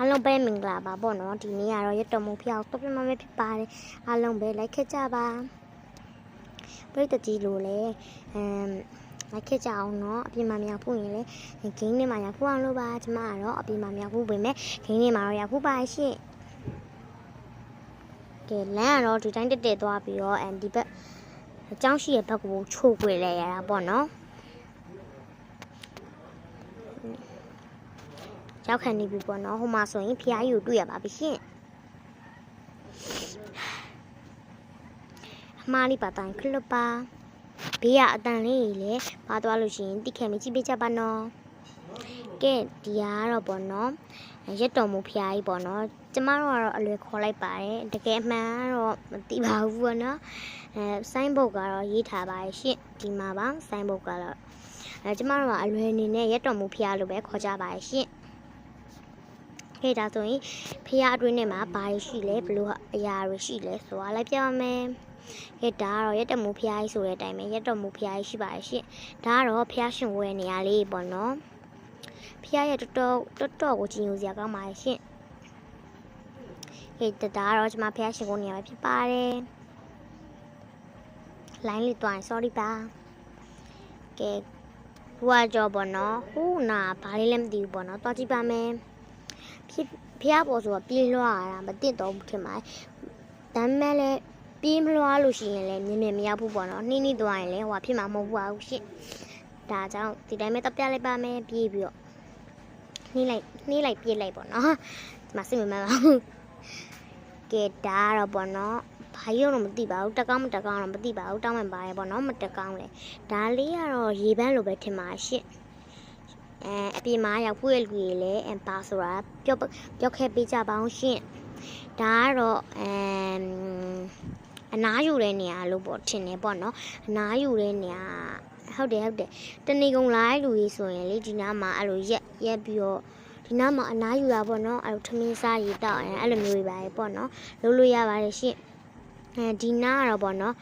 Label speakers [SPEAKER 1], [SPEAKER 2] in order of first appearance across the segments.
[SPEAKER 1] အားလုံးပဲမင်္ဂလာပါပေါ့နော်ဒီနေ့ကတော့ရတော်မူဖျောက်တော့ပြမပဲဖြစ်ပါတယ်အားလုံးပဲလိုက်ခဲ့ကြပါပရိသတ်ကြီးလို့လေလိုက်ခဲ့ကြအောင်နော်အပြင်မှာမြောက်ဖို့ရင်လေဂိမ်းထဲမှာရောက်ဖို့အောင်လို့ပါကျမကတော့အပြင်မှာမြောက်ဖို့ပြင်မဲ့ဂိမ်းထဲမှာတော့ရောက်ဖို့ပါရှင့်ကဲလမ်းကတော့ဒီတိုင်းတက်သွားပြီးတော့ဒီဘက်အကြောင်းရှိရဲ့ဘက်ကိုချိုးခွေလဲရတာပေါ့နော်ရောက်ခံနေပြီပေါ့နော်ဟိုမှာဆိုရင်ဖျားယူတွေ့ရပါပြီရှင်အမားလေးပါတိုင်းခလပါဘေးကအတန်လေးကြီးလေပါသွားလို့ရှိရင်တိခဲမကြည့်ပေးကြပါနော်ကဲဒီကတော့ပေါ့နော်ရက်တော်မူဖျားကြီးပေါ့နော်ကျမတို့ကတော့အလွယ်ခေါ်လိုက်ပါတယ်တကယ်အမှန်တော့မသိပါဘူးပေါ့နော်ဆိုင်းဘုတ်ကတော့ရေးထားပါတယ်ရှင်ဒီမှာပါဆိုင်းဘုတ်ကတော့ကျမတို့ကအလွယ်အနေနဲ့ရက်တော်မူဖျားလို့ပဲခေါ်ကြပါတယ်ရှင်ခဲ့တာဆိုရင်ဖျားအတွင်းထဲမှာဘာရှိလဲဘလို့အရာတွေရှိလဲဆိုတာလိုက်ပြပါမယ်ခဲ့တာကတော့ရက်တော်မူဖျားကြီးဆိုတဲ့အတိုင်းပဲရက်တော်မူဖျားကြီးရှိပါတယ်ရှင်ဒါကတော့ဖျားရှင်ဝဲနေရာလေးပေါ့နော်ဖျားရဲ့တော်တော်ကိုကြည်ညိုစရာကောင်းပါတယ်ရှင်ခဲ့တာကတော့ကျွန်မဖျားရှင်ကိုနေရာပဲဖြစ်ပါတယ်လိုင်းလေးတွိုင်း sorry ပါကဲဟိုကကြောပေါ့နော်ဟိုနာဘာလေးလည်းမသိဘူးပေါ့နော်တွားကြည့်ပါမယ်ဖျားပေါ်ဆိုတော့ပြေးလွှားရတာမတင်တော့ဘူးထင်ပါတယ်ဒါပေမဲ့လည်းပြေးမလွှားလို့ရှိရင်လည်းမြင်မြင်မရောက်ဘူးပေါ့နော်နှီးသွားရင်လည်းဟိုဖြစ်မှာမဟုတ်ပါဘူးရှင့်ဒါကြောင့်ဒီတိုင်းပဲတက်ပြလိုက်ပါမယ်ပြေးပြီးတော့နှီးလိုက်ပြေးလိုက်ပေါ့နော်ဒီမှာစိတ်မမှန်ပါဘူးကဲဒါတော့ပေါ့နော်ဘာရုံတော့မသိပါဘူးတက်ကောင်းမတက်ကောင်းတော့မသိပါဘူးတောင်းမှန်ပါတယ်ပေါ့နော်မတက်ကောင်းလေဒါလေးကတော့ရေပန်းလိုပဲထင်ပါရှင့်အပြင်မှာရောက်ဖို့ရလူကြီးလည်းပါဆိုတာပြောခဲ့ပေးကြပါအောင်ရှင့်ဒါကတော့အနားယူတဲ့နေရာလို့ပေါ့ထင်တယ်ပေါ့နော်အနားယူတဲ့နေရာဟုတ်တယ်တဏီကုံလာတဲ့လူကြီးဆိုရင်လေဒီနားမှာအဲ့လိုရက်ပြီးတော့ဒီနားမှာအနားယူတာပေါ့နော်အဲ့လိုထမင်းစားရီတောက်အဲ့လိုမျိုးတွေပါပဲပေါ့နော်လုပ်လို့ရပါတယ်ရှင့်ဒီနားကတော့ပေါ့နော်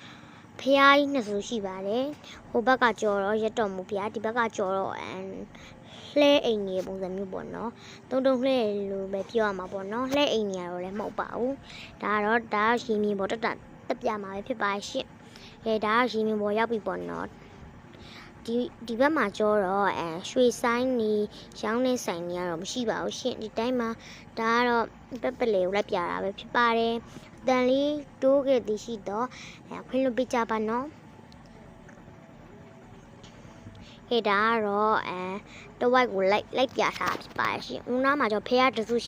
[SPEAKER 1] ဖျားကြီးနှစ်စုရှိပါတယ်ဟိုဘက်ကကြော်တော့ရက်တော်မူဖျားဒီဘက်ကကြော်တော့လှဲအိမ်ကြီးပုံစံမျိုးပေါ့နော်တုံလှဲလို့ပဲပြောရမှာပေါ့နော်လှဲအိမ်ကြီးကတော့လည်းမဟုတ်ပါဘူးဒါရေမြင်ပေါ်တက်ပြမှာပဲဖြစ်ပါရှင့်ဒါရေမြင်ပေါ်ရောက်ပြီပေါ့နော်ဒီဘက်မှာကြောတော့ရွှေဆိုင်နေရောင်းနေဆိုင်နေကတော့မရှိပါဘူးရှင့်ဒီတိုင်းမှာဒါကတော့ပလေကိုလိုက်ပြတာပဲဖြစ်ပါတယ်အတန်လေးတိုးခဲ့သည်ရှိတော့ခွင့်လွှတ်ပေးကြပါနော်ဒါကတော့တဝိုက်ကိုလိုက်ပြထားဖြစ်ပါရှင်ဦးနားမှာကြောဖះတစု